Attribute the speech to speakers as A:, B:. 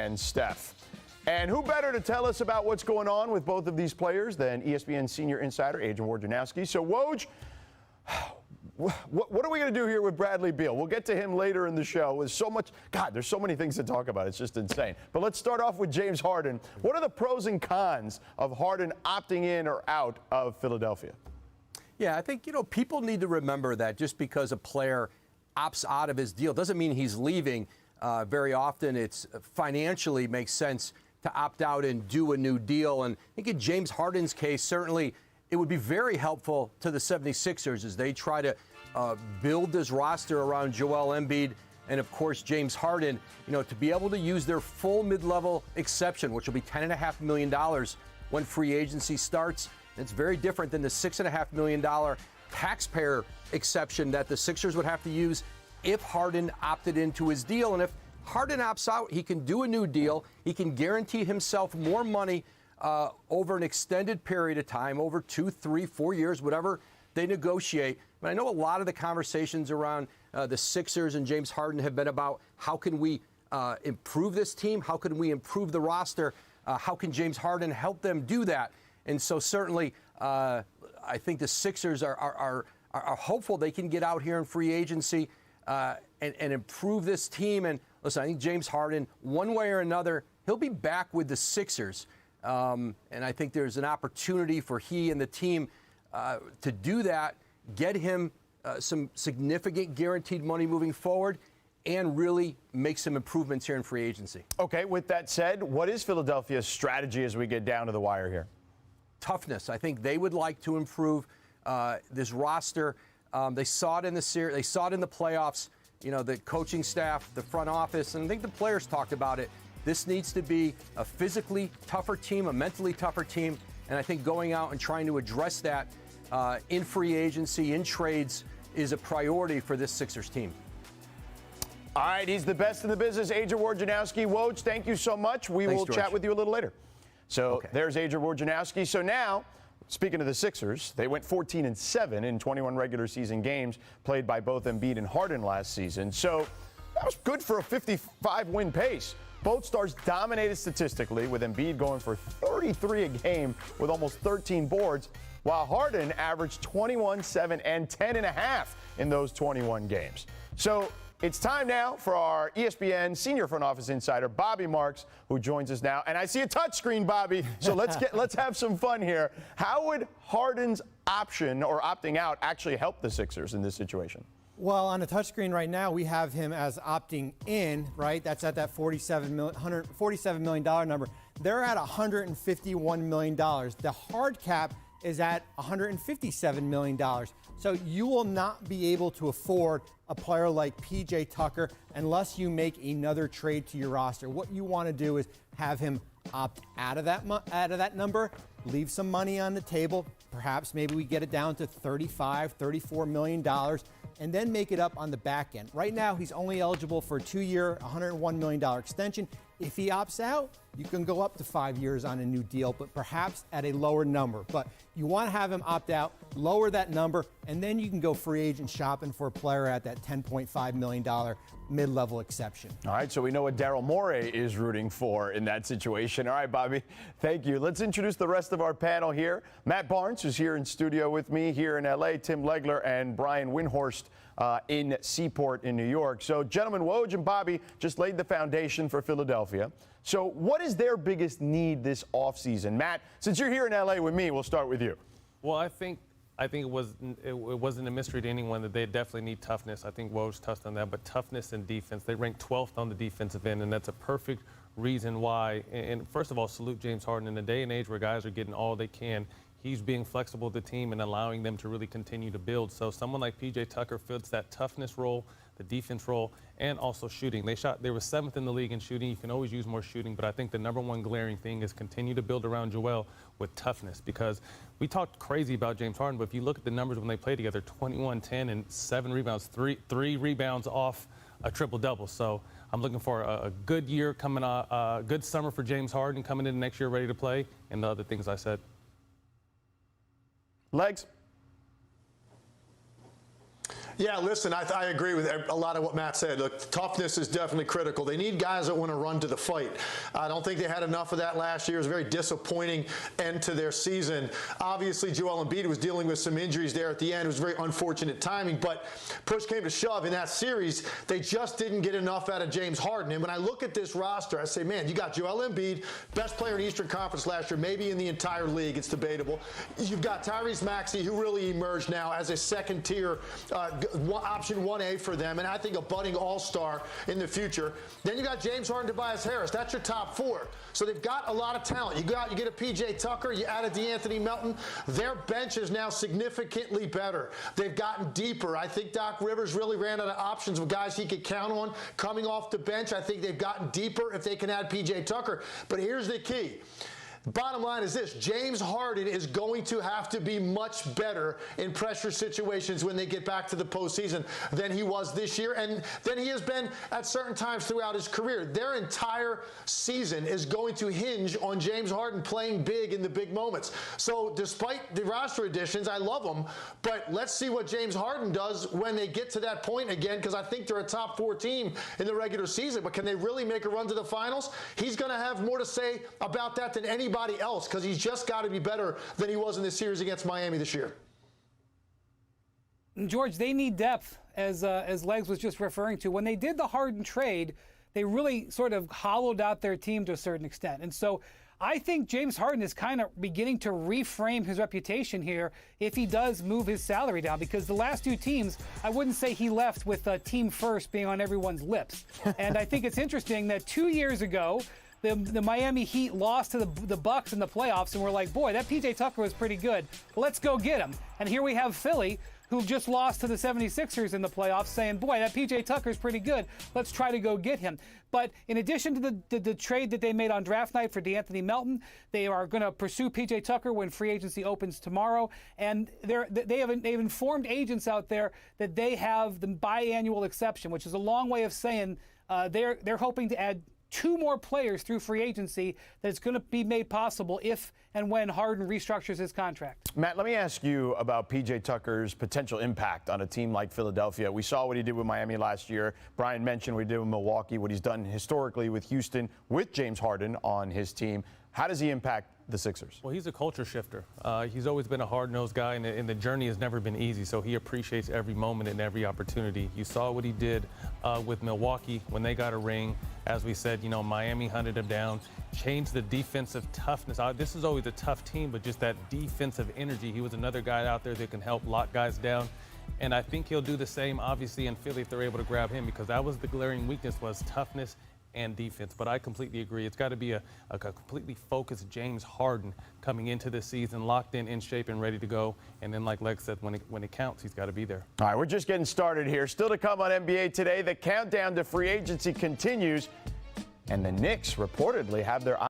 A: and Steph. And who better to tell us about what's going on with both of these players than ESPN senior insider Adrian Wojnarowski. So, Woj, what are we going to do here with Bradley Beal? We'll get to him later in the show. With so much, God, there's so many things to talk about. It's just insane. But let's start off with James Harden. What are the pros and cons of Harden opting in or out of Philadelphia?
B: Yeah, I think, people need to remember that just because a player opts out of his deal doesn't mean he's leaving. Very often it's financially makes sense to opt out and do a new deal. And I think in James Harden's case, certainly it would be very helpful to the 76ers as they try to build this roster around Joel Embiid and, of course, James Harden, to be able to use their full mid-level exception, which will be $10.5 million when free agency starts. It's very different than the $6.5 million taxpayer exception that the Sixers would have to use if Harden opted into his deal. And if Harden opts out, he can do a new deal. He can guarantee himself more money over an extended period of time, over 2, 3, 4 years, whatever they negotiate. But I know a lot of the conversations around the Sixers and James Harden have been about how can we improve this team? How can we improve the roster? How can James Harden help them do that? And so certainly I think the Sixers are hopeful they can get out here in free agency and improve this team. And listen, I think James Harden, one way or another, he'll be back with the Sixers. And I think there's an opportunity for he and the team to do that, get him some significant guaranteed money moving forward, and really make some improvements here in free agency.
A: Okay, with that said, what is Philadelphia's strategy as we get down to the wire here?
B: Toughness. I think they would like to improve this roster. They saw it in the series. They saw it in the playoffs. The coaching staff, the front office, and I think the players talked about it. This needs to be a physically tougher team, a mentally tougher team, and I think going out and trying to address that in free agency, in trades, is a priority for this Sixers team.
A: All right, he's the best in the business, Adrian Wojnarowski. Woj, thank you so much. We will chat with you a little later. So There's Adrian Wojnarowski. So now, speaking of the Sixers, they went 14-7 in 21 regular season games played by both Embiid and Harden last season. So that was good for a 55-win pace. Both stars dominated statistically, with Embiid going for 33 a game with almost 13 boards, while Harden averaged 21, 7, and 10.5 in those 21 games. So it's time now for our ESPN senior front office insider, Bobby Marks, who joins us now. And I see a touchscreen, Bobby. So let's have some fun here. How would Harden's option or opting out actually help the Sixers in this situation?
C: Well, on the touchscreen right now, we have him as opting in, right? That's at that $147 million number. They're at $151 million. The hard cap is at $157 million. So you will not be able to afford a player like P.J. Tucker unless you make another trade to your roster. What you want to do is have him opt out of that number, leave some money on the table. Perhaps maybe we get it down to $35, $34 million, and then make it up on the back end. Right now, he's only eligible for a 2-year, $101 million extension. If he opts out, you can go up to 5 years on a new deal, but perhaps at a lower number. But you want to have him opt out, lower that number, and then you can go free agent shopping for a player at that $10.5 million mid-level exception.
A: All right, so we know what Daryl Morey is rooting for in that situation. All right, Bobby, thank you. Let's introduce the rest of our panel here. Matt Barnes, who's here in studio with me here in L.A., Tim Legler, and Brian Windhorst in Seaport in New York. So, gentlemen, Woj and Bobby just laid the foundation for Philadelphia. So what is their biggest need this offseason? Matt, since you're here in L.A. with me, we'll start with you.
D: Well, I think it wasn't a mystery to anyone that they definitely need toughness. I think Woj touched on that, but toughness and defense. They ranked 12th on the defensive end, and that's a perfect reason why. And first of all, salute James Harden. In the day and age where guys are getting all they can, he's being flexible with the team and allowing them to really continue to build. So someone like P.J. Tucker fits that toughness role, the defense role, and also shooting. They were 7th in the league in shooting. You can always use more shooting, but I think the number one glaring thing is continue to build around Joel with toughness, because we talked crazy about James Harden, but if you look at the numbers when they play together, 21, 10, and 7 rebounds, three rebounds off a triple-double. So I'm looking for a good year coming, a good summer for James Harden coming into next year ready to play, and the other things I said.
A: Legs?
E: Yeah, listen, I agree with a lot of what Matt said. Look, toughness is definitely critical. They need guys that want to run to the fight. I don't think they had enough of that last year. It was a very disappointing end to their season. Obviously, Joel Embiid was dealing with some injuries there at the end. It was very unfortunate timing, but push came to shove in that series. They just didn't get enough out of James Harden. And when I look at this roster, I say, man, you got Joel Embiid, best player in the Eastern Conference last year, maybe in the entire league. It's debatable. You've got Tyrese Maxey, who really emerged now as a second-tier option 1A for them, and I think a budding all-star in the future. Then you got James Harden, Tobias Harris. That's your top four. So they've got a lot of talent. You get a P.J. Tucker, you added DeAnthony Melton. Their bench is now significantly better. They've gotten deeper. I think Doc Rivers really ran out of options of guys he could count on coming off the bench. I think they've gotten deeper if they can add P.J. Tucker. But here's the key. Bottom line is this: James Harden is going to have to be much better in pressure situations when they get back to the postseason than he was this year, and than he has been at certain times throughout his career. Their entire season is going to hinge on James Harden playing big in the big moments. So despite the roster additions, I love them, but let's see what James Harden does when they get to that point again, because I think they're a top 4 team in the regular season, but can they really make a run to the finals? He's going to have more to say about that than anybody else, because he's just got to be better than he was in the series against Miami this year.
F: George, they need depth, as Legs was just referring to. When they did the Harden trade, they really sort of hollowed out their team to a certain extent. And so I think James Harden is kind of beginning to reframe his reputation here if he does move his salary down, because the last 2 teams, I wouldn't say he left with team first being on everyone's lips. And I think it's interesting that 2 years ago, the Miami Heat lost to the Bucks in the playoffs, and we're like, boy, that P.J. Tucker was pretty good. Let's go get him. And here we have Philly, who just lost to the 76ers in the playoffs, saying, boy, that P.J. Tucker is pretty good. Let's try to go get him. But in addition to the trade that they made on draft night for DeAnthony Melton, they are going to pursue P.J. Tucker when free agency opens tomorrow. And they've informed agents out there that they have the biannual exception, which is a long way of saying they're hoping to add 2 more players through free agency that's going to be made possible if and when Harden restructures his contract.
A: Matt, let me ask you about P.J. Tucker's potential impact on a team like Philadelphia. We saw what he did with Miami last year. Brian mentioned what he did with Milwaukee, what he's done historically with Houston with James Harden on his team. How does he impact the Sixers?
D: Well, he's a culture shifter. He's always been a hard-nosed guy, and the journey has never been easy, so he appreciates every moment and every opportunity. You saw what he did with Milwaukee when they got a ring. As we said, Miami hunted him down, changed the defensive toughness. This is always a tough team, but just that defensive energy. He was another guy out there that can help lock guys down. And I think he'll do the same, obviously, in Philly if they're able to grab him, because that was the glaring weakness, was toughness and defense. But I completely agree. It's got to be a completely focused James Harden coming into the season, locked in shape, and ready to go. And then, like Lex said, when it counts, he's got to be there.
A: All right, we're just getting started here. Still to come on NBA Today, the countdown to free agency continues, and the Knicks reportedly have their